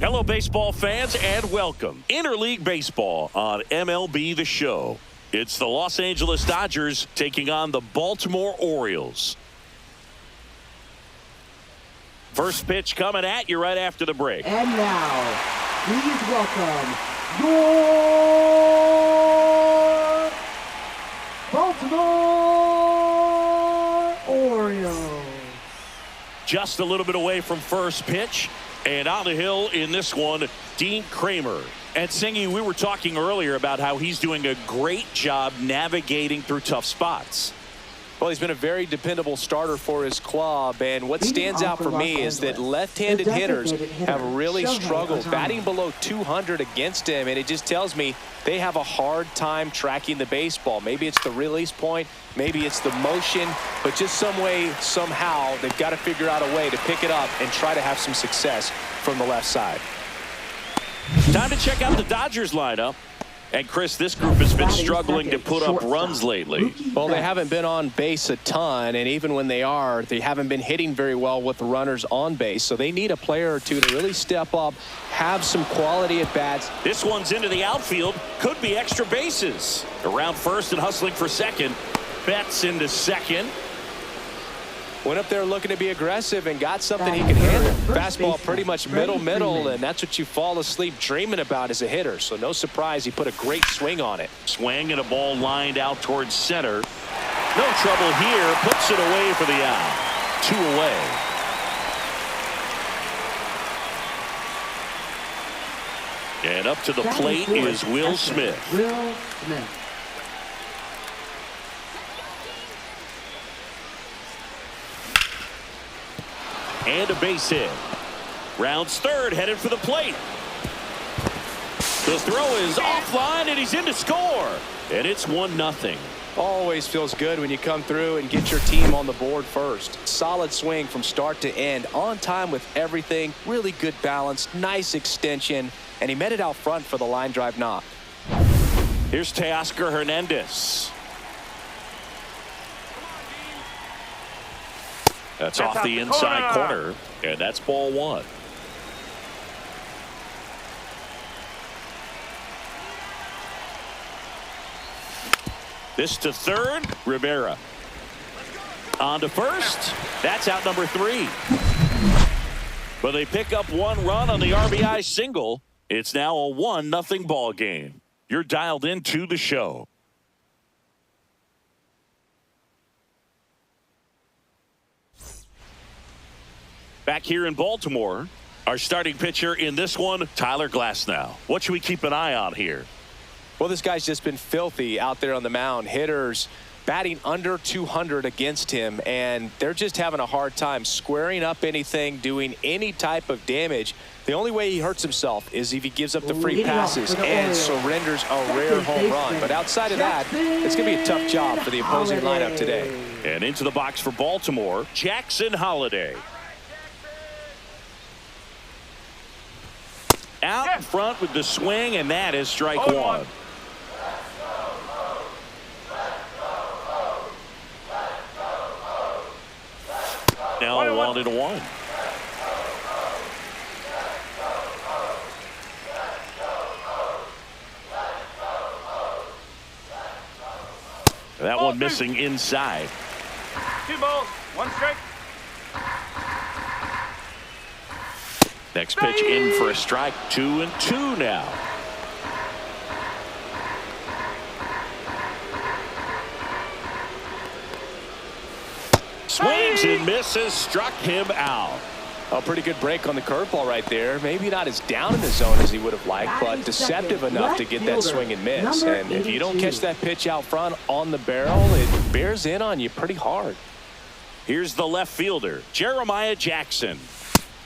Hello, baseball fans, and welcome. Interleague Baseball on MLB The Show. It's the Los Angeles Dodgers taking on the Baltimore Orioles. First pitch coming at you right after the break. And now, please welcome your Baltimore Orioles. Just a little bit away from first pitch. And on the hill in this one, Dean Kremer. And Singy, we were talking earlier about how he's doing a great job navigating through tough spots. Well, he's been a very dependable starter for his club, and what stands out for me is that left-handed hitters have really struggled batting below 200 against him, and it just tells me they have a hard time tracking the baseball. Maybe it's the release point, maybe it's the motion, but just some way, somehow, they've got to figure out a way to pick it up and try to have some success from the left side. Time to check out the Dodgers lineup. And, Chris, this group has been struggling to put up runs lately. Well, they haven't been on base a ton, and even when they are, they haven't been hitting very well with the runners on base. So they need a player or two to really step up, have some quality at bats. This one's into the outfield. Could be extra bases. Around first and hustling for second. Betts into second. Went up there looking to be aggressive and got something he can handle. Fastball pretty much middle, and that's what you fall asleep dreaming about as a hitter. So no surprise he put a great swing on it. Swing and a ball lined out towards center. No trouble here. Puts it away for the out. 2 away. And up to the plate is Will Smith. Will Smith. And a base hit. Rounds third, headed for the plate. The throw is offline, and he's in to score. And it's 1-0. Always feels good when you come through and get your team on the board first. Solid swing from start to end. On time with everything. Really good balance. Nice extension. And he met it out front for the line drive knock. Here's Teoscar Hernandez. That's off the inside corner, and that's ball 1. This to third, Rivera. On to first. That's out number 3. But they pick up 1 run on the RBI single. It's now a 1-0 ball game. You're dialed into the show. Back here in Baltimore, our starting pitcher in this one, Tyler Glasnow. What should we keep an eye on here? Well, this guy's just been filthy out there on the mound. Hitters batting under 200 against him, and they're just having a hard time squaring up anything, doing any type of damage. The only way he hurts himself is if he gives up the free passes and surrenders a rare home run. But outside of that, it's going to be a tough job for the opposing lineup today. And into the box for Baltimore, Jackson Holliday. Out in front with the swing, and that is strike 1. Now 1-1. That one missing inside. 2 balls, 1 strike. Next pitch in for a strike. 2-2 now. Swings and misses. Struck him out. A pretty good break on the curveball right there. Maybe not as down in the zone as he would have liked, but deceptive enough to get that swing and miss. And if you don't catch that pitch out front on the barrel, it bears in on you pretty hard. Here's the left fielder, Jeremiah Jackson.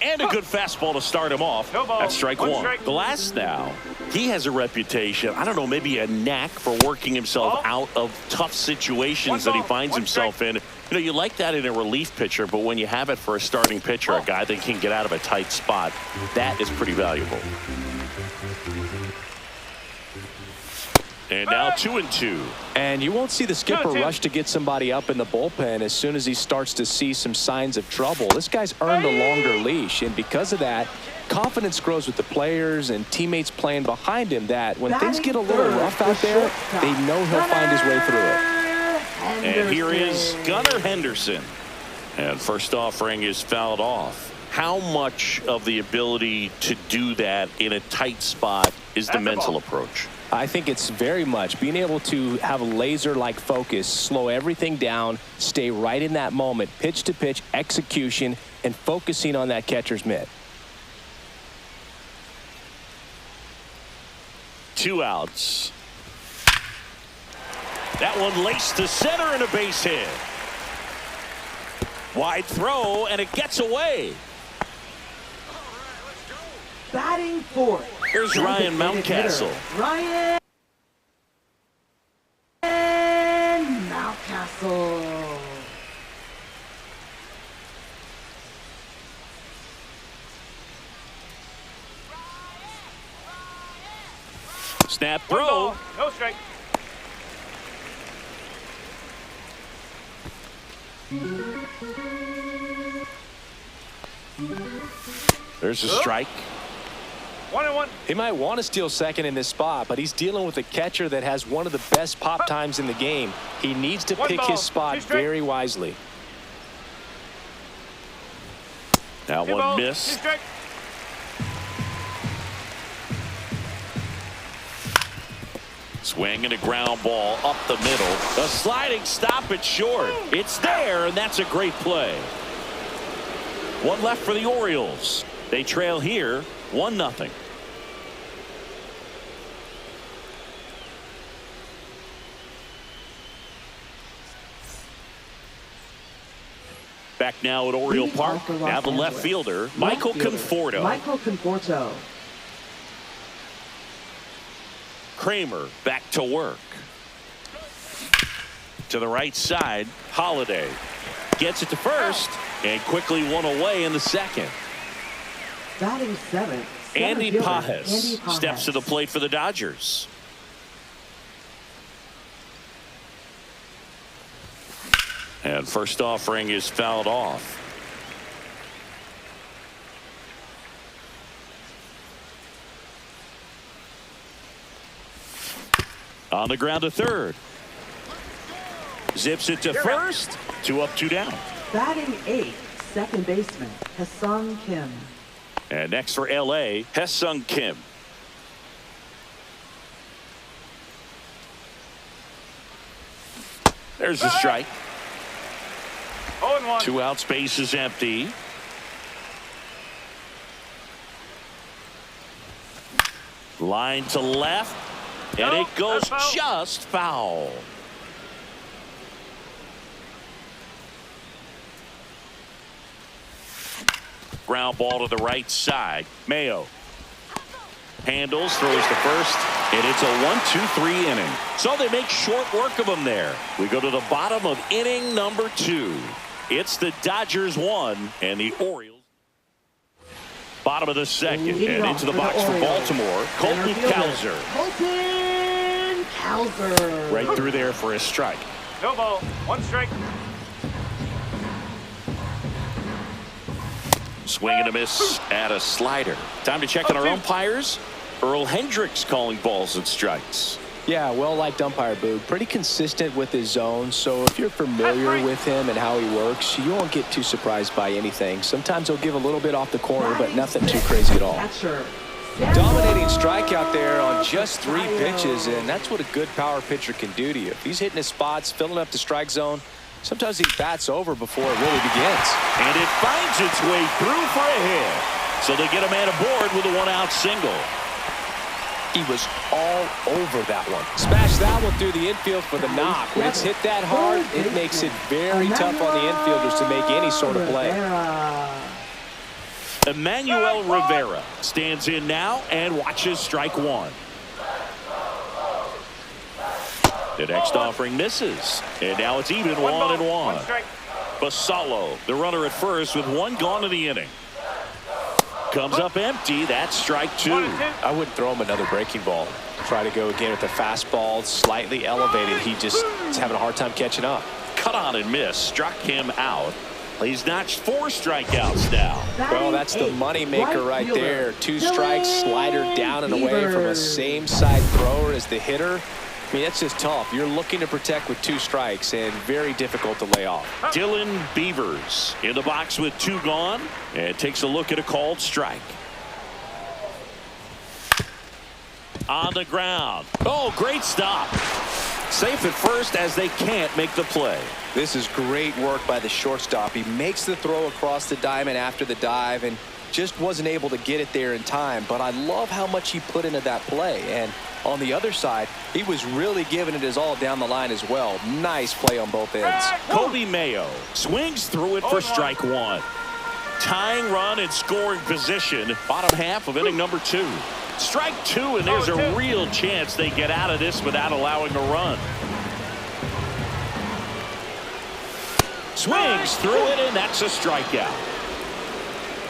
And a good fastball to start him off. That's strike 1. Glasnow, he has a reputation, I don't know, maybe a knack for working himself out of tough situations that he finds himself in. You know, you like that in a relief pitcher, but when you have it for a starting pitcher, a guy that can get out of a tight spot, that is pretty valuable. And now 2-2. And you won't see the skipper 2-2. rush to get somebody up in the bullpen as soon as he starts to see some signs of trouble. This guy's earned a longer leash, and because of that, confidence grows with the players and teammates playing behind him that when things get a little rough out there, they know he'll find his way through it. And here is Gunnar Henderson. And first offering is fouled off. How much of the ability to do that in a tight spot is the mental approach? I think it's very much being able to have a laser-like focus, slow everything down, stay right in that moment, pitch-to-pitch execution, and focusing on that catcher's mitt. 2 outs. That one laced to center and a base hit. Wide throw, and it gets away. Batting fourth. Here's Ryan Mountcastle. Ryan Mountcastle. Snap One throw. ball, no strike. There's a strike. 1-1. He might want to steal second in this spot, but he's dealing with a catcher that has one of the best pop times in the game. He needs to One pick ball, his spot 2 strike. very wisely. That 2 one balls, 2 missed. strike. Swing and a ground ball up the middle. A sliding stop it short. It's there, and that's a great play. One left for the Orioles. They trail here 1-0. Back now at Oriole Leading Park. off for Los Now the left Angeles. fielder, Michael Left fielder, Conforto. Michael Conforto. Kramer back to work. To the right side, Holiday gets it to first and quickly one away in the second. Batting seventh. Andy center fielder, Pages Andy Pages. steps to the plate for the Dodgers. And first offering is fouled off. On the ground to third. Zips it to first. 2 up, 2 down. Batting eighth. Second baseman Ha-Seong Kim. And next for LA, Ha-Seong Kim. There's the strike. 0-1. 2 outs, base is empty. Line to left, and No, it goes that's foul. just foul. Ground ball to the right side. Mayo handles, throws to first, and it's a 1-2-3 inning. So they make short work of him there. We go to the bottom of inning number 2. It's the Dodgers 1 and the Orioles. Bottom of the second, Leading and off into the for box for Orioles. Baltimore, Colton Center fielder, Cowser. Colton Cowser. Right through there for a strike. No ball, 1 strike. Swing and a miss at a slider. Time to check on our 0-2. umpires. Earl Hendricks calling balls and strikes. Yeah, well-liked umpire, Boog. Pretty consistent with his zone, so if you're familiar with him and how he works, you won't get too surprised by anything. Sometimes he'll give a little bit off the corner, but nothing too crazy at all. Catcher. Dominating strikeout there on just 3 pitches, and that's what a good power pitcher can do to you. If he's hitting his spots, filling up the strike zone, sometimes he bats over before it really begins. And it finds its way through for a hit. So they get a man aboard with a 1-out single. He was all over that one. Smashed that one through the infield for the knock. When it's hit that hard, it makes it very tough on the infielders to make any sort of play. Emmanuel Rivera stands in now and watches strike 1. The next offering misses. And now it's even 1-1. 1 strike. Basallo, the runner at first with 1 gone in the inning. Comes up empty. That's strike 2. I wouldn't throw him another breaking ball. Try to go again with the fastball, slightly elevated. He just is having a hard time catching up. Cut on and miss. Struck him out. He's notched 4 strikeouts now. Well, that's the money maker right there. 2 strikes, slider down and away from a same side thrower as the hitter. I mean, that's just tough. You're looking to protect with 2 strikes and very difficult to lay off. Dylan Beavers in the box with 2 gone and takes a look at a called strike. On the ground. Oh, great stop. Safe at first as they can't make the play. This is great work by the shortstop. He makes the throw across the diamond after the dive and just wasn't able to get it there in time. But I love how much he put into that play. And on the other side, he was really giving it his all down the line as well. Nice play on both ends. Kobe Mayo swings through it for strike 1. Tying run in scoring position. Bottom half of inning number 2. Strike 2, and there's a real chance they get out of this without allowing a run. Swings through it, and that's a strikeout.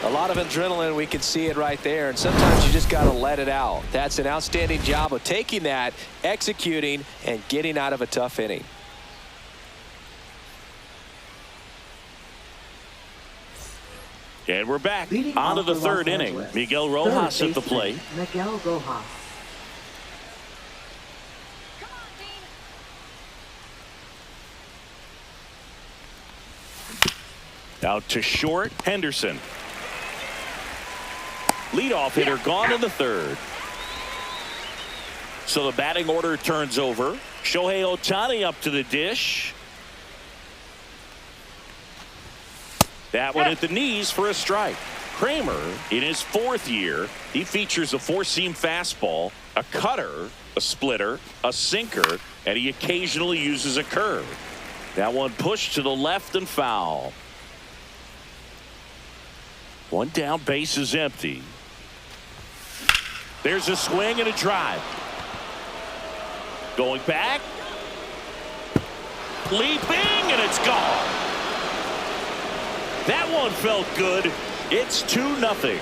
A lot of adrenaline. We can see it right there, and sometimes you just got to let it out. That's an outstanding job of taking that, executing, and getting out of a tough inning. And we're back on to the 3rd inning. Miguel Rojas at the plate. Miguel Rojas. Out to short, Henderson. Leadoff hitter gone in the 3rd. So the batting order turns over. Shohei Ohtani up to the dish. That one at the knees for a strike. Kramer, in his 4th year, he features a 4-seam fastball, a cutter, a splitter, a sinker, and he occasionally uses a curve. That one pushed to the left and foul. 1 down, base is empty. There's a swing and a drive. Going back. Leaping, and it's gone. That one felt good. It's 2-0.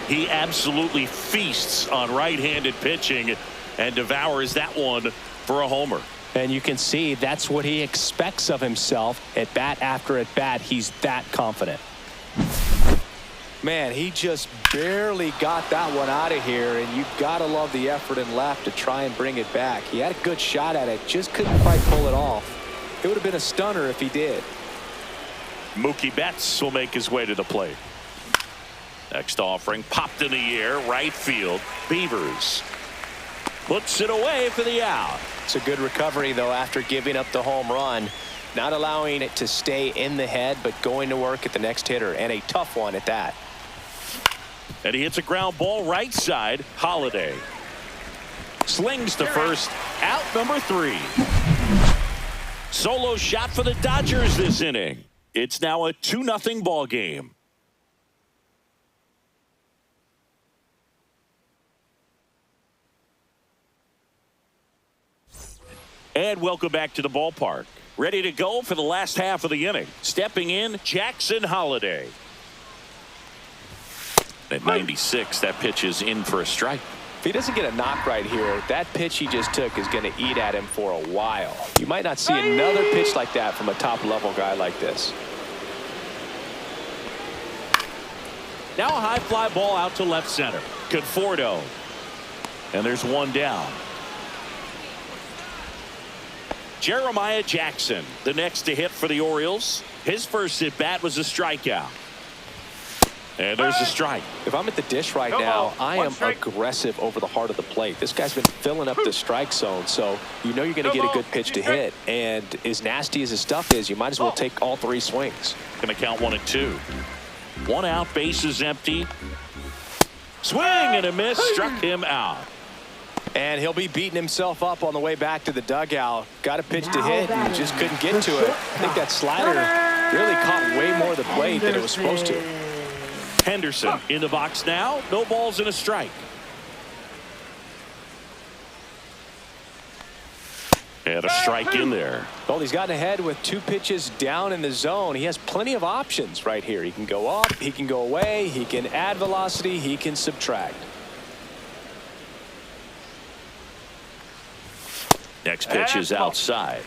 He absolutely feasts on right-handed pitching and devours that one for a homer. And you can see that's what he expects of himself at bat after at bat. He's that confident. Man, he just barely got that one out of here, and you've got to love the effort in left to try and bring it back. He had a good shot at it, just couldn't quite pull it off. It would have been a stunner if he did. Mookie Betts will make his way to the plate. Next offering popped in the air, right field. Beavers puts it away for the out. It's a good recovery, though, after giving up the home run. Not allowing it to stay in the head, but going to work at the next hitter, and a tough one at that. And he hits a ground ball right side. Holiday slings to first. Out number 3. Solo shot for the Dodgers this inning. It's now a 2-0 ball game. And welcome back to the ballpark. Ready to go for the last half of the inning. Stepping in, Jackson Holiday. At 96, that pitch is in for a strike. If he doesn't get a knock right here, that pitch he just took is going to eat at him for a while. You might not see another pitch like that from a top-level guy like this. Now a high fly ball out to left center. Conforto. And there's 1 down. Jeremiah Jackson, the next to hit for the Orioles. His first at bat was a strikeout. And there's a strike. If I'm at the dish right now, I am aggressive over the heart of the plate. This guy's been filling up the strike zone, so you know you're going to get a good pitch to hit. And as nasty as his stuff is, you might as well take all 3 swings. Going to count 1 and 2. 1 out, base is empty. Swing and a miss, struck him out. And he'll be beating himself up on the way back to the dugout. Got a pitch to hit and just couldn't get to it. I think that slider really caught way more of the plate than it was supposed to. Henderson in the box now. No balls and a strike. And a strike in there. Well, he's gotten ahead with 2 pitches down in the zone. He has plenty of options right here. He can go up, he can go away, he can add velocity, he can subtract. Next pitch is outside.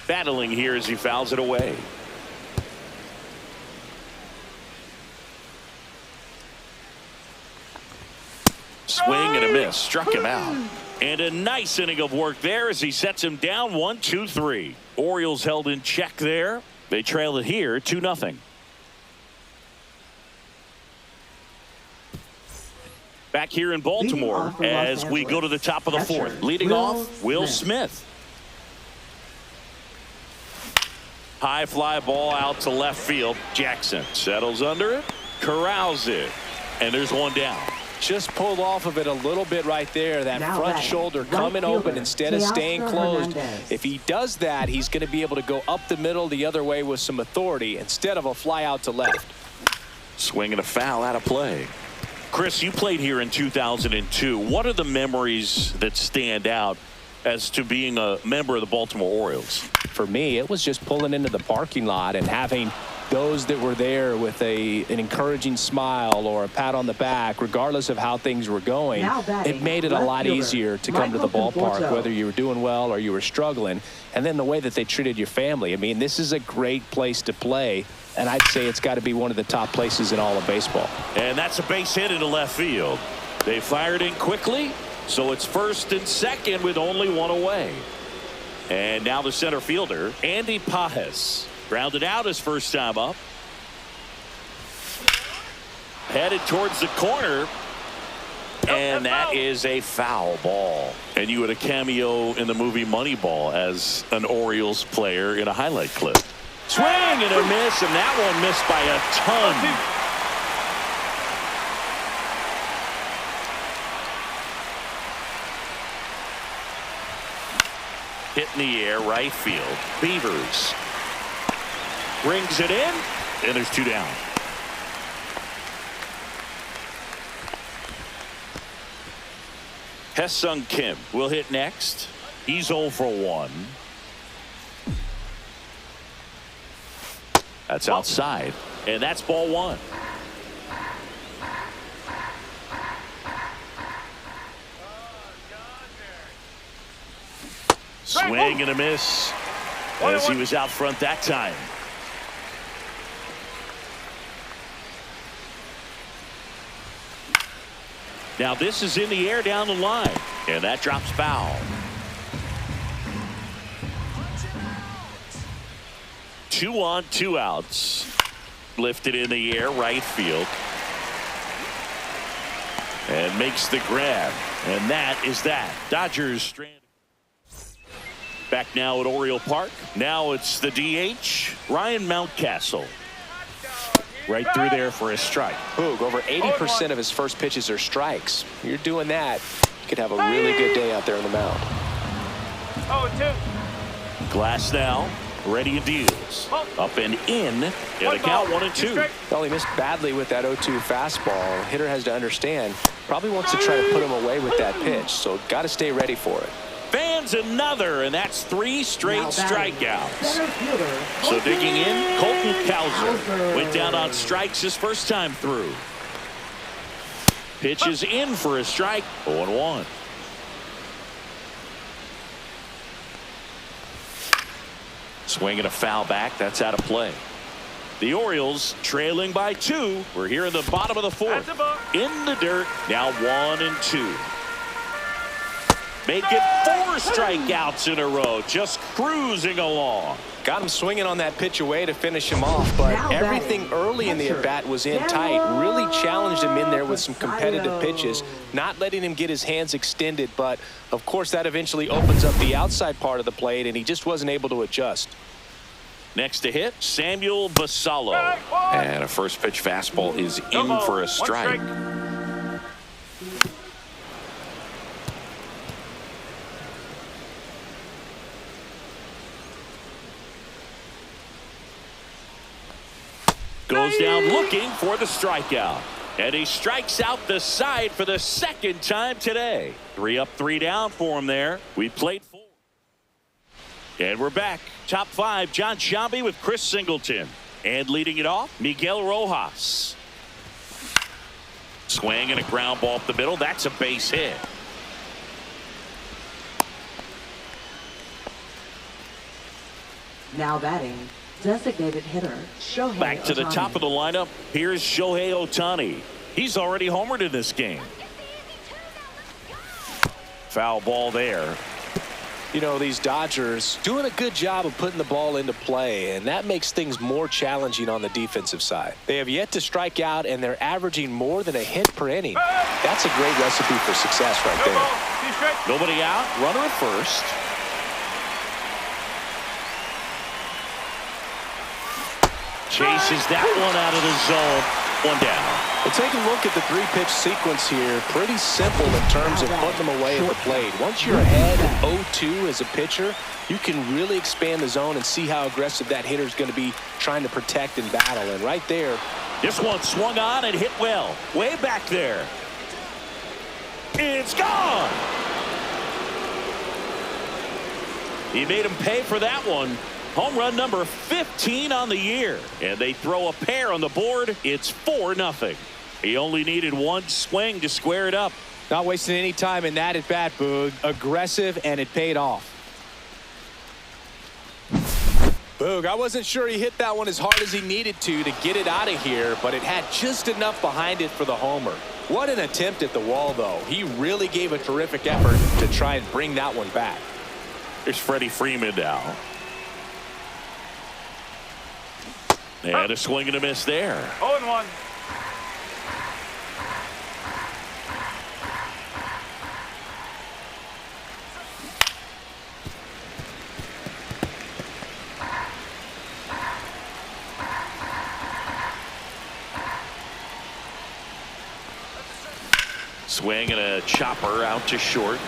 Battling here as he fouls it away. Swing and a miss. Struck him out. And a nice inning of work there as he sets him down 1-2-3. Orioles held in check there. They trail it here 2-0. Back here in Baltimore as we go to the top of the 4th. Leading off, Will Smith. High fly ball out to left field. Jackson settles under it, corrals it, and there's one down. Just pulled off of it a little bit right there. That front shoulder coming open instead of staying closed. If he does that, he's going to be able to go up the middle the other way with some authority instead of a fly out to left. Swing and a foul out of play. Chris, you played here in 2002. What are the memories that stand out as to being a member of the Baltimore Orioles? For me, it was just pulling into the parking lot and having those that were there with an encouraging smile or a pat on the back, regardless of how things were going. It made it a lot easier to come to the ballpark, whether you were doing well or you were struggling. And then the way that they treated your family. I mean, this is a great place to play, and I'd say it's got to be one of the top places in all of baseball. And that's a base hit into left field. They fired in quickly, so it's first and second with only one away. And now the center fielder, Andy Pages. Grounded out his first time up. Headed towards the corner. And that is a foul ball. And you had a cameo in the movie Moneyball as an Orioles player in a highlight clip. Swing and a miss, and that one missed by a ton. Hit in the air, right field. Beavers. Brings it in, and there's 2 down. Hesung Kim will hit next. He's 0 for 1. That's outside, and that's ball 1. Swing and a miss as he was out front that time. Now this is in the air down the line, and that drops foul. 2 on, 2 outs. Lifted in the air, right field. And makes the grab. And that is that. Dodgers stranded. Back now at Oriole Park. Now it's the DH, Ryan Mountcastle. Right through there for a strike. Boog, over 80% of his first pitches are strikes. You're doing that, you could have a really good day out there on the mound. 0-2. Glass now, ready and deals. Up and in, and a count 1-2. Well, he missed badly with that 0-2 fastball. Hitter has to understand, probably wants to try to put him away with that pitch, so got to stay ready for it. Fans another, and that's 3 straight strikeouts. So digging in, Colton Cowser went down on strikes his first time through. Pitches in for a strike, 0-1. Swing and a foul back, that's out of play. The Orioles trailing by 2. We're here in the bottom of the 4th. In the dirt, now 1-2. Make it 4 strikeouts in a row, just cruising along. Got him swinging on that pitch away to finish him off, but everything early in the at-bat was in tight. Really challenged him in there with some competitive pitches, not letting him get his hands extended, but of course that eventually opens up the outside part of the plate, and he just wasn't able to adjust. Next to hit, Samuel Basallo. And a first pitch fastball is in for a strike. Goes down looking for the strikeout. And he strikes out the side for the second time today. 3 up, 3 down for him there. We played 4. And we're back. Top 5, Jon Sciambi with Chris Singleton. And leading it off, Miguel Rojas. Swing and a ground ball up the middle. That's a base hit. Now batting, designated hitter Shohei Back to the Ohtani. top of the lineup. Here's Shohei Ohtani. He's already homered in this game. Foul ball there. You know, these Dodgers doing a good job of putting the ball into play, and that makes things more challenging on the defensive side. They have yet to strike out, and they're averaging more than a hit per inning. That's a great recipe for success right No there. ball. 2 strikes. Nobody out. Runner at first. Chases that one out of the zone. 1 down. Well, take a look at the 3-pitch sequence here. Pretty simple in terms of putting them away at the plate. Once you're ahead 0-2 as a pitcher, you can really expand the zone and see how aggressive that hitter is going to be trying to protect and battle. And right there, This one swung on and hit well. Way back there. It's gone. He made him pay for that one. Home run number 15 on the year. And they throw a pair on the board. It's 4-0. He only needed 1 swing to square it up. not wasting any time in that at bat, Boog. Aggressive, and it paid off. Boog, I wasn't sure he hit that one as hard as he needed to get it out of here, but it had just enough behind it for the homer. What an attempt at the wall, though. He really gave a terrific effort to try and bring that one back. There's Freddie Freeman now. And a swing and a miss there. 0-1. Swing and a chopper out to short.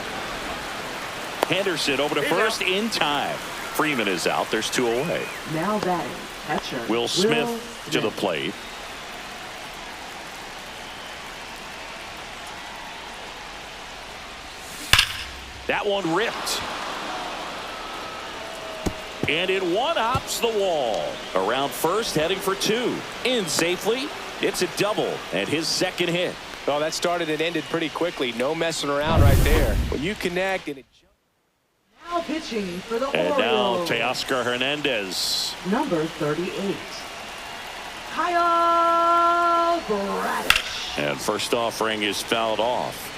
Henderson over to first in time. Freeman is out. There's 2 away. Now batting, catcher Will Smith to the plate. That one ripped. And it one-hops the wall. Around first, heading for 2. In safely. It's a double and his second hit. Well, that started and ended pretty quickly. No messing around right there. When you connect and it Now pitching for the And now Orioles. Teoscar Hernandez. Number 38, Kyle Bradish. And first offering is fouled off.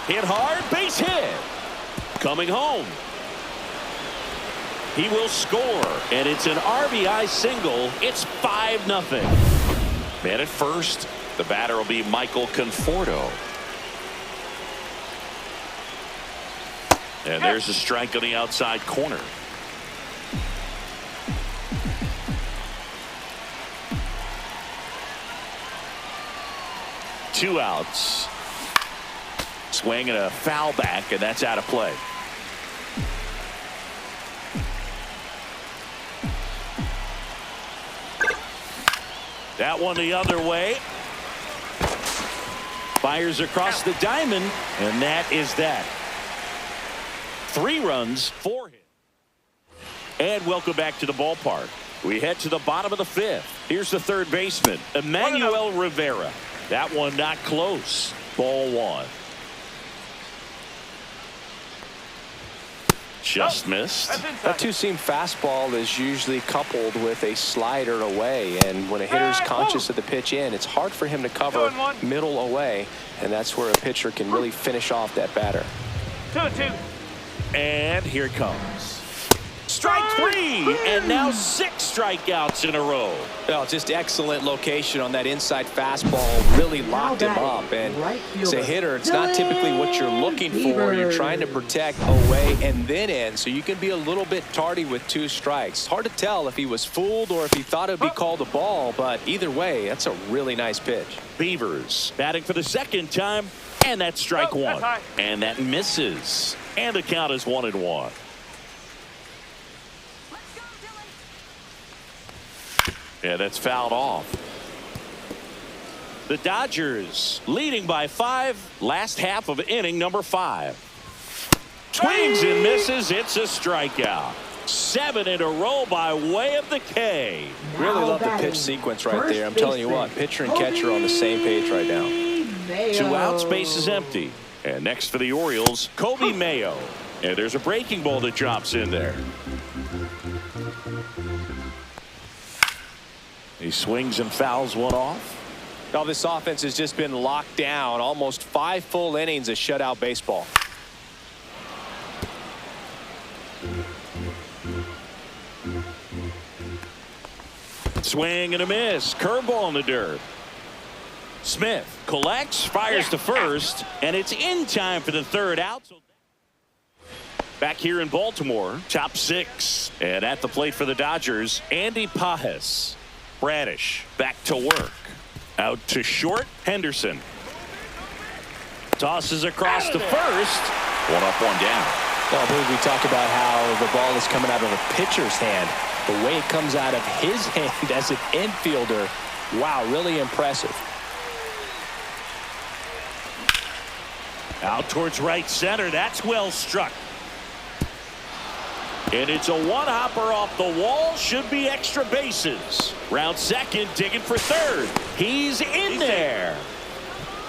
Hit hard, base hit. Coming home. He will score, and it's an RBI single. It's 5-0. Man at first, the batter will be Michael Conforto. And there's a strike on the outside corner. Two outs. Swing and a foul back, and that's out of play. That one the other way. Fires across the diamond, and that is that. 3 runs, 4 hits. And welcome back to the ballpark. We head to the bottom of the 5th. Here's the third baseman, Emmanuel Rivera. That one not close. Ball 1. Just missed. that two-seam fastball is usually coupled with a slider away, and when a hitter's conscious of the pitch in, it's hard for him to cover middle away, and that's where a pitcher can really finish off that batter. 2-2. And here it comes. Strike three, and now 6 strikeouts in a row. Well, just excellent location on that inside fastball. Really locked him up. And as a hitter, it's not typically what you're looking for. You're trying to protect away and then in, so you can be a little bit tardy with 2 strikes. It's hard to tell if he was fooled or if he thought it would be called a ball, but either way, that's a really nice pitch. Beavers batting for the second time, and that's strike one. And that misses. And the count is 1-1. Yeah, that's fouled off. The Dodgers leading by 5. Last half of inning number 5. Swings and misses. It's a strikeout. 7 in a row by way of the K. Really love the pitch sequence right there. I'm telling you what, pitcher and catcher on the same page right now. 2 outs, base is empty. And next for the Orioles, Kobe Mayo. And there's a breaking ball that drops in there. He swings and fouls one off. Now this offense has just been locked down. Almost 5 full innings of shutout baseball. Swing and a miss. Curveball in the dirt. Smith collects, fires to first, and it's in time for the 3rd out. Back here in Baltimore, top 6. And at the plate for the Dodgers, Andy Pages. Bradish back to work. Out to short. Henderson tosses across to first. 1 up, 1 down. Well, I believe we talked about how the ball is coming out of a pitcher's hand. The way it comes out of his hand as an infielder, wow, really impressive. Out towards right center. That's well struck. And it's a 1-hopper off the wall. Should be extra bases. Round second, digging for 3rd. He's in there.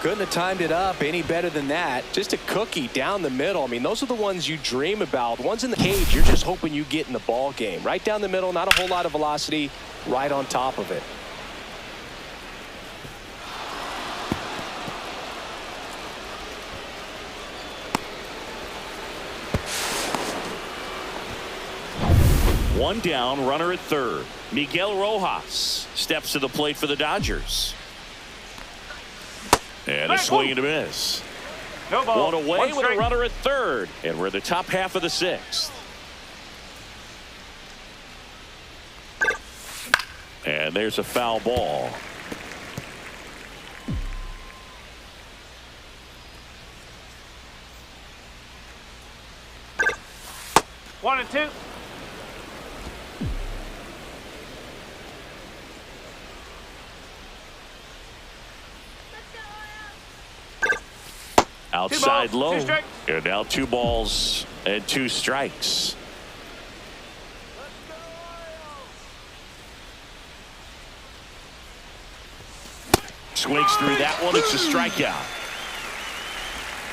Couldn't have timed it up any better than that. Just a cookie down the middle. I mean, those are the ones you dream about. Ones in the cage, you're just hoping you get in the ball game. Right down the middle, not a whole lot of velocity, right on top of it. One down, runner at 3rd. Miguel Rojas steps to the plate for the Dodgers. And a swing and a miss. No ball. 1 away 1 with a runner at 3rd. And we're in the top half of the 6th. And there's a foul ball. One and 2. Outside low. 2 strikes. And now 2 balls and 2 strikes. Swings through that one. It's a strikeout.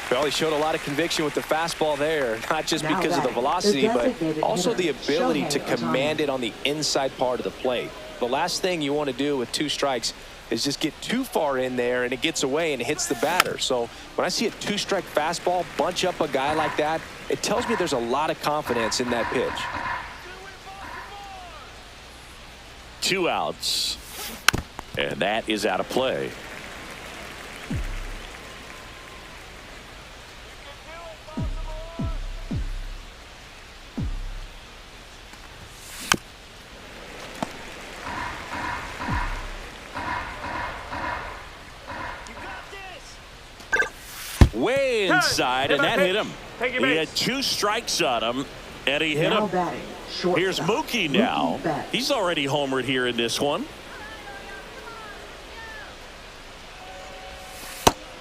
Well, he showed a lot of conviction with the fastball there, not just because of the velocity, but also the ability to command it on the inside part of the plate. The last thing you want to do with 2 strikes is just get too far in there and it gets away and hits the batter. So when I see a 2-strike fastball bunch up a guy like that, it tells me there's a lot of confidence in that pitch. 2 outs. And that is out of play. Way inside, and that hit him. He had 2 strikes on him, and he hit him. Here's Mookie now. He's already homered here in this one.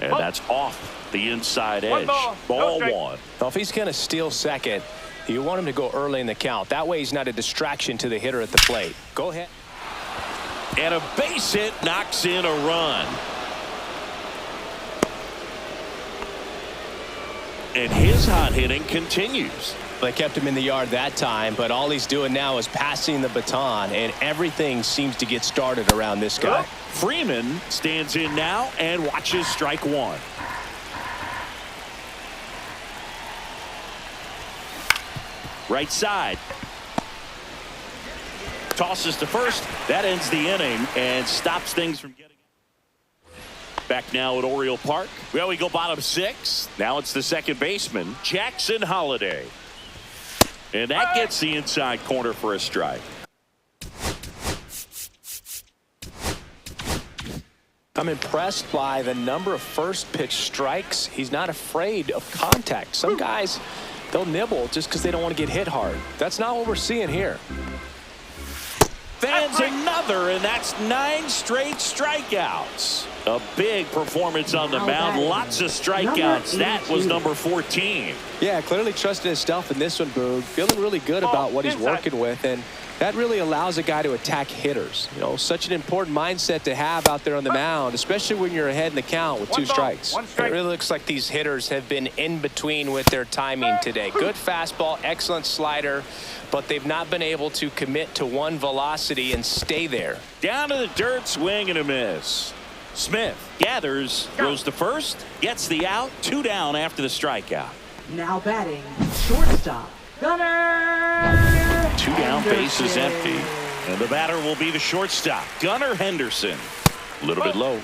And that's off the inside edge. Ball 1. Well, if he's going to steal second, you want him to go early in the count. That way he's not a distraction to the hitter at the plate. Go ahead. And a base hit knocks in a run. And his hot hitting continues. They kept him in the yard that time, but all he's doing now is passing the baton, and everything seems to get started around this guy. Freeman stands in now and watches strike 1. Right side. Tosses to first. That ends the inning and stops things from getting. Back now at Oriole Park. Well, we go bottom 6. Now it's the second baseman, Jackson Holliday. And that gets the inside corner for a strike. I'm impressed by the number of first pitch strikes. He's not afraid of contact. Some guys, they'll nibble just because they don't want to get hit hard. That's not what we're seeing here. Fans another, and that's 9 straight strikeouts. A big performance on the mound. Lots of strikeouts. That was number 14. Yeah, clearly trusting his stuff in this one, Boog. Feeling really good about what he's working with, and that really allows a guy to attack hitters. You know, such an important mindset to have out there on the mound, especially when you're ahead in the count with 2 strikes. It really looks like these hitters have been in between with their timing today. Good fastball, excellent slider, but they've not been able to commit to one velocity and stay there. Down to the dirt, swing and a miss. Smith gathers, throws to first, gets the out, 2 down after the strikeout. Now batting, shortstop, Gunnar 2 down, Henderson. base is empty. And the batter will be the shortstop, Gunnar Henderson. A little bit low.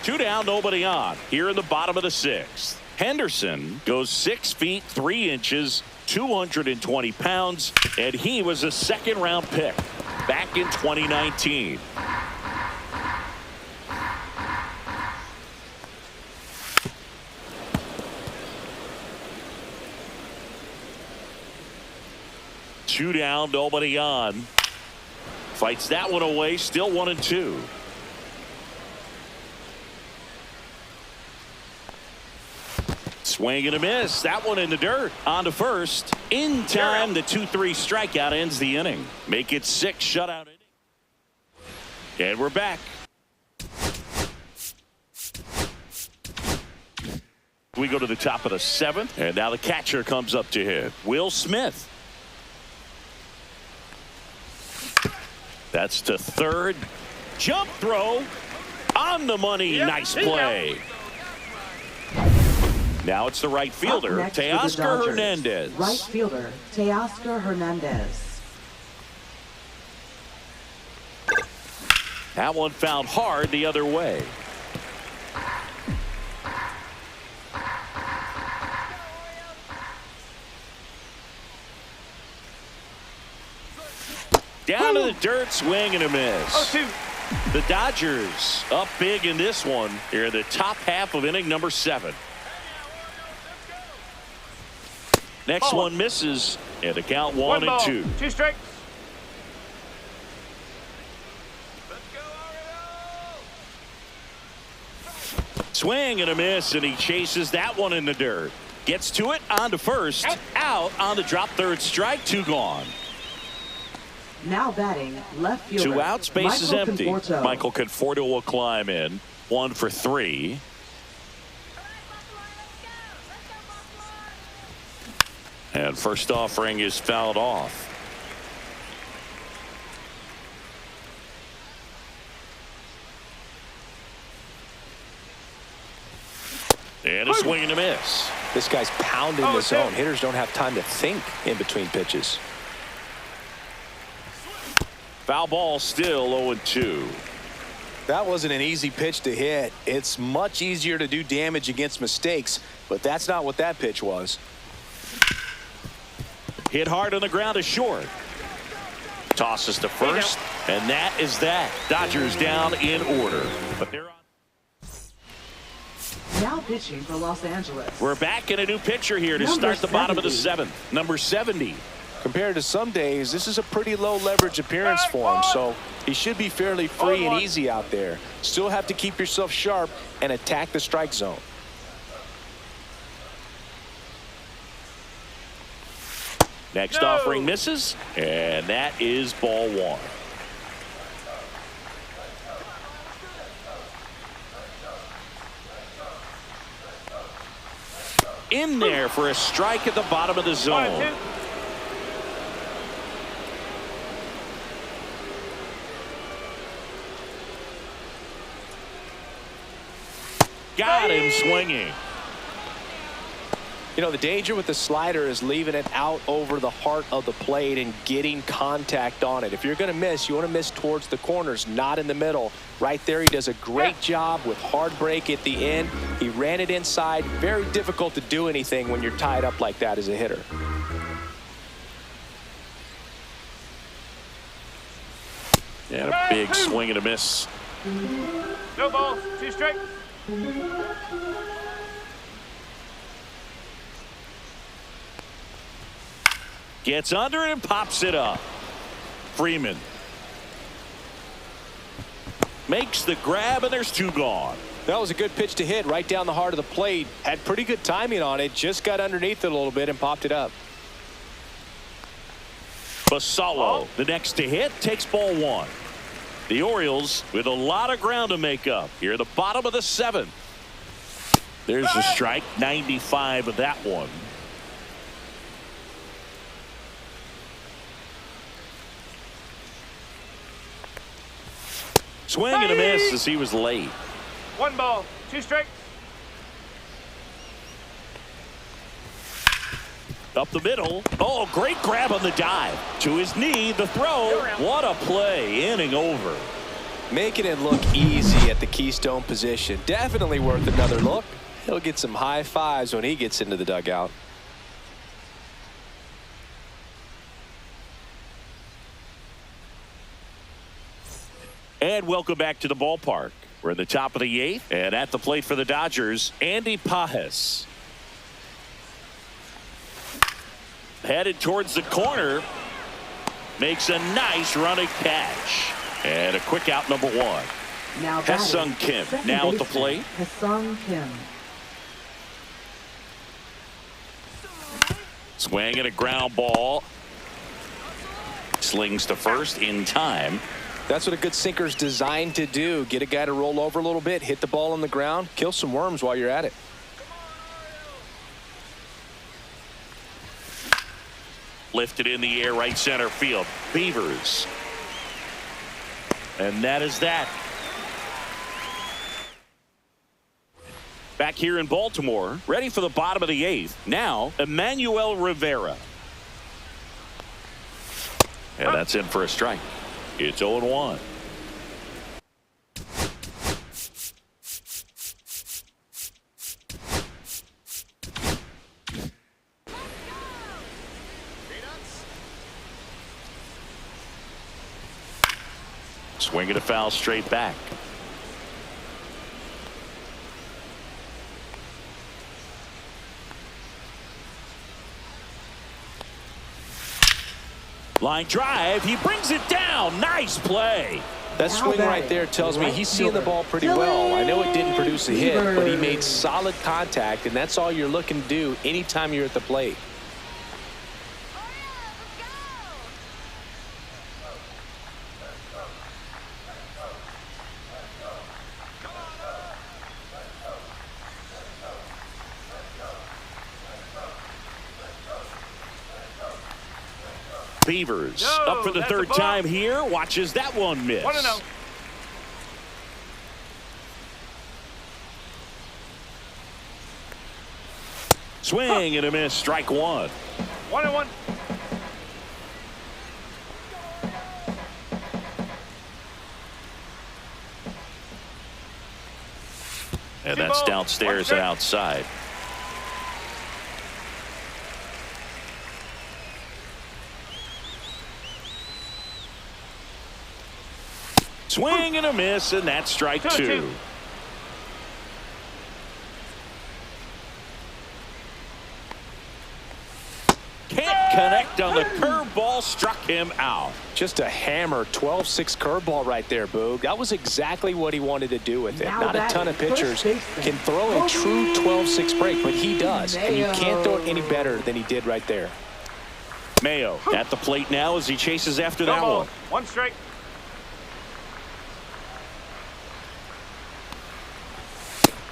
2 down, nobody on. Here in the bottom of the 6th. Henderson goes 6 feet 3 inches, 220 pounds, and he was a second-round pick back in 2019. Two down, nobody on. Fights that one away, still 1-2. Swing and a miss. That one in the dirt. On to first. In time, the 2-3 strikeout ends the inning. Make it 6 shutout inning. And we're back. We go to the top of the 7th, and now the catcher comes up to hit. Will Smith. That's to third. Jump throw. On the money. Nice play. Now it's the right fielder, Teoscar Hernandez. Right fielder, Teoscar Hernandez. That one fouled hard the other way. Down to the dirt, swing and a miss. 0-2. The Dodgers up big in this one here in the top half of inning number 7. Next one misses, and the count 1-2. 2 strikes. Swing and a miss, and he chases that one in the dirt. Gets to it, on to first, out on the drop third strike, 2 gone. Now batting, left fielder. 2 outs, base is empty. Conforto. Michael Conforto will climb in. 1 for 3. And first offering is fouled off. And a swing and a miss. This guy's pounding the zone. Hitters don't have time to think in between pitches. Foul ball, still 0-2. That wasn't an easy pitch to hit. It's much easier to do damage against mistakes, but that's not what that pitch was. Hit hard on the ground to short. Tosses to first, and that is that. Dodgers down in order. But they're on. Now pitching for Los Angeles. We're back in a new pitcher here to Number start the bottom of the 70. 7th. Number 70. Compared to some days, this is a pretty low leverage appearance for him, so he should be fairly free and easy out there. Still have to keep yourself sharp and attack the strike zone. Next offering misses, and that is ball 1. In there for a strike at the bottom of the zone. 1-2. Got him swinging. You know, the danger with the slider is leaving it out over the heart of the plate and getting contact on it. If you're going to miss, you want to miss towards the corners, not in the middle. Right there, he does a great job with hard break at the end. He ran it inside. Very difficult to do anything when you're tied up like that as a hitter. And a big swing and a miss. No balls. 2 strikes. Gets under it and pops it up. Freeman makes the grab, and there's 2 gone. That was a good pitch to hit right down the heart of the plate. Had pretty good timing on it. Just got underneath it a little bit and popped it up. Basallo, the next to hit, takes ball 1. The Orioles with a lot of ground to make up here at the bottom of the 7th. There's the strike, 95 of that one. Swing and a miss as he was late. 1 ball. 2 strikes. Up the middle. Oh, great grab on the dive. To his knee, the throw. What a play. Inning over. Making it look easy at the Keystone position. Definitely worth another look. He'll get some high fives when he gets into the dugout. And welcome back to the ballpark. We're in the top of the 8th, and at the plate for the Dodgers, Andy Pages. Headed towards the corner. Makes a nice running catch. And a quick out, number 1. Now Ha-Seong Kim now at the plate. Ha-Seong Kim. Swing and a ground ball. Slings to first in time. That's what a good sinker's designed to do. Get a guy to roll over a little bit, hit the ball on the ground, kill some worms while you're at it. Lifted in the air, right center field. Beavers. And that is that. Back here in Baltimore, ready for the bottom of the 8th. Now, Emmanuel Rivera. And that's in for a strike. It's 0-1. Swing and a foul straight back. Line drive. He brings it down. Nice play. That swing right there tells me he's seeing the ball pretty well. I know it didn't produce a hit, but he made solid contact, and that's all you're looking to do anytime you're at the plate. Beavers up for the 3rd time here. Watches that one miss. 1-0. Swing and a miss. Strike 1. 1-1. And that's downstairs and outside. Swing and a miss, and that's strike 2. Can't connect on the curveball, struck him out. Just a hammer 12-6 curveball right there, Boog. That was exactly what he wanted to do with it. Not a ton of pitchers can throw a true 12-6 break, but he does. And you can't throw it any better than he did right there. Mayo at the plate now as he chases after that one. 1 strike.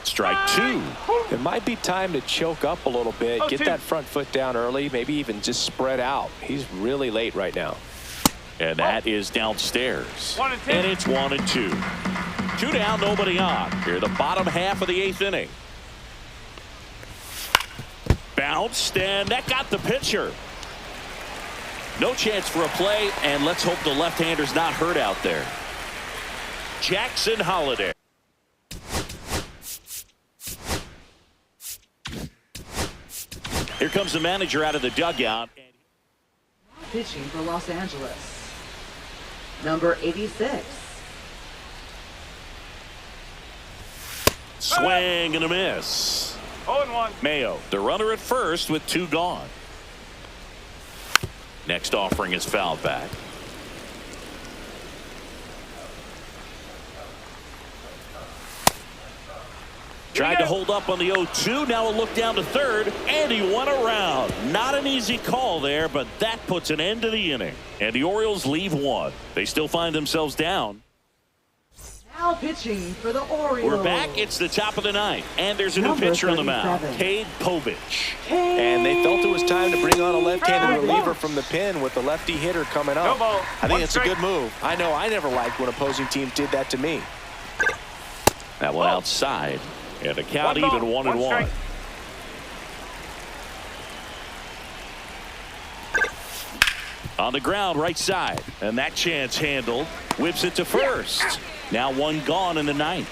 Strike 2. It might be time to choke up a little bit, get that front foot down early, maybe even just spread out. He's really late right now. And that is downstairs. 1 and 2. And it's 1 and 2. 2 down, nobody on. Here, the bottom half of the 8th inning. Bounced, and that got the pitcher. No chance for a play, and let's hope the left-hander's not hurt out there. Jackson Holliday. Here comes the manager out of the dugout. Pitching for Los Angeles. Number 86. Swing and a miss. 0-1. Mayo, the runner at first with 2 gone. Next offering is fouled back. Tried to hold up on the 0-2. Now a look down to third, and he went around. Not an easy call there, but that puts an end to the inning. And the Orioles leave 1. They still find themselves down. Now pitching for the Orioles. We're back. It's the top of the 9th, and there's a new pitcher on the mound, Cade Povich. And they felt it was time to bring on a left-handed reliever from the pen with the lefty hitter coming up. No ball. I think One it's a strike. good move. I know I never liked when opposing teams did that to me. That one outside, and the count One ball, even 1-1. one strike. On the ground, right side, and that chance handled. Whips it to first. Now 1 gone in the 9th.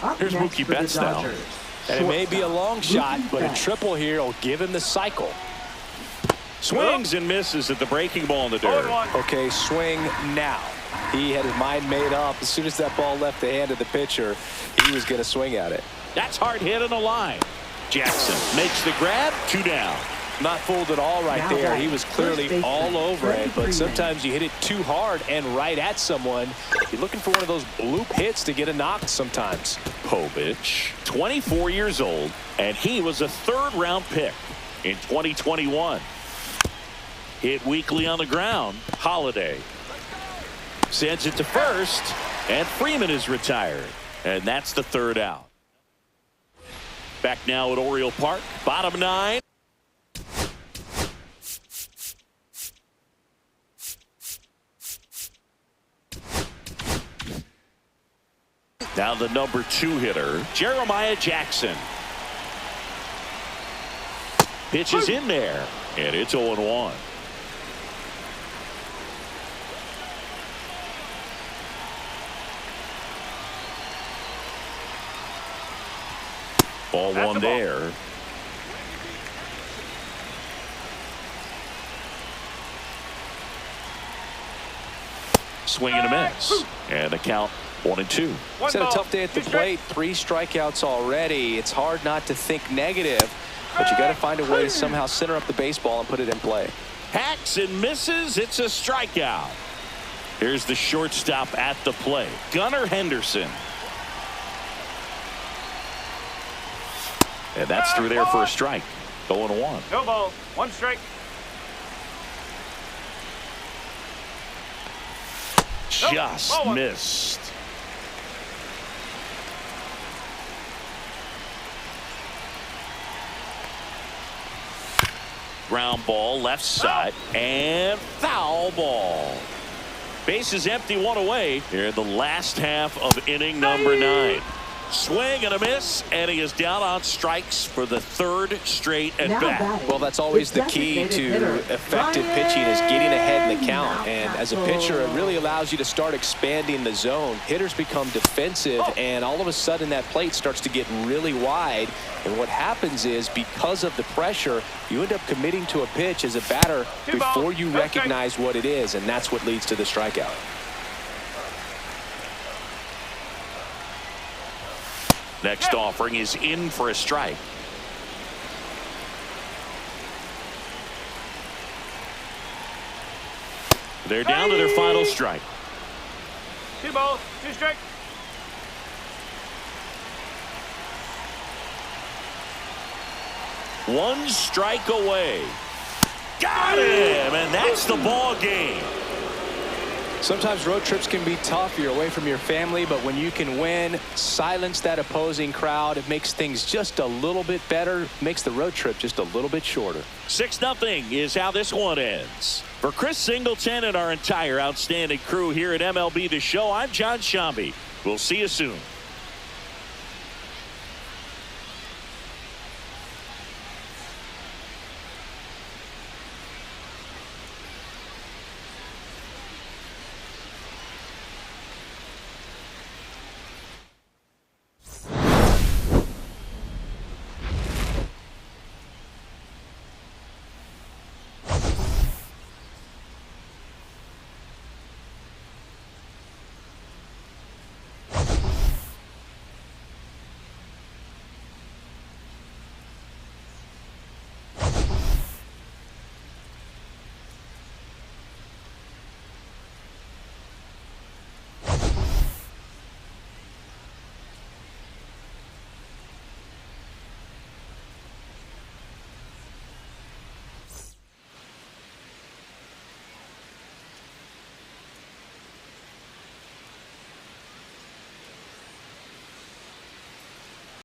Up Here's next Mookie for the Betts now. Dodgers. And it may be a long shot, Mookie but a Betts. triple here will give him the cycle. Swings and misses at the breaking ball in the dirt. 0-1. Okay, swing now. He had his mind made up. As soon as that ball left the hand of the pitcher, he was going to swing at it. That's hard hit on the line. Jackson makes the grab, 2 down. Not fooled at all right Now there. back, He was first clearly baseman, all over Freddie it, but Freeman. sometimes you hit it too hard and right at someone. You're looking for one of those bloop hits to get a knock sometimes. Povich, 24 years old, and he was a 3rd-round pick in 2021. Hit weakly on the ground. Holliday sends it to first, and Freeman is retired, and that's the 3rd out. Back now at Oriole Park, bottom 9. Now the number 2 hitter, Jeremiah Jackson. Pitch is in there, and it's 0-1. Ball That's 1 the ball. there. Swing and a miss. And the count 1-2. He's had a ball, tough day at the 2 plate. 3 strikeouts already. It's hard not to think negative, but you got to find a way to somehow center up the baseball and put it in play. Hacks and misses. It's a strikeout. Here's the shortstop at the plate, Gunnar Henderson. And that's through there for a strike. 0-1. No balls. 1 strike. Just Ball 1. missed. Ground ball left side and foul ball. Base is empty, 1 away here in the last half of inning number 9. Swing and a miss, and he is down on strikes for the 3rd straight at Now bat. batting, Well, that's always the key designated to hitter, effective Ryan pitching is getting ahead in the count. And as a pitcher, it Mountcastle. really allows you to start expanding the zone. Hitters become defensive, and all of a sudden that plate starts to get really wide. And what happens is, because of the pressure, you end up committing to a pitch as a batter 2 balls, before you no strike. recognize what it is, and that's what leads to the strikeout. Next offering is in for a strike. They're down to their final strike. 2 balls. 2 strike. One strike away. Got him, and that's the ball game. Sometimes road trips can be tough. You're away from your family, but when you can win, silence that opposing crowd, it makes things just a little bit better, makes the road trip just a little bit shorter. 6-0 is how this one ends. For Chris Singleton and our entire outstanding crew here at MLB The Show, I'm John Shambi. We'll see you soon.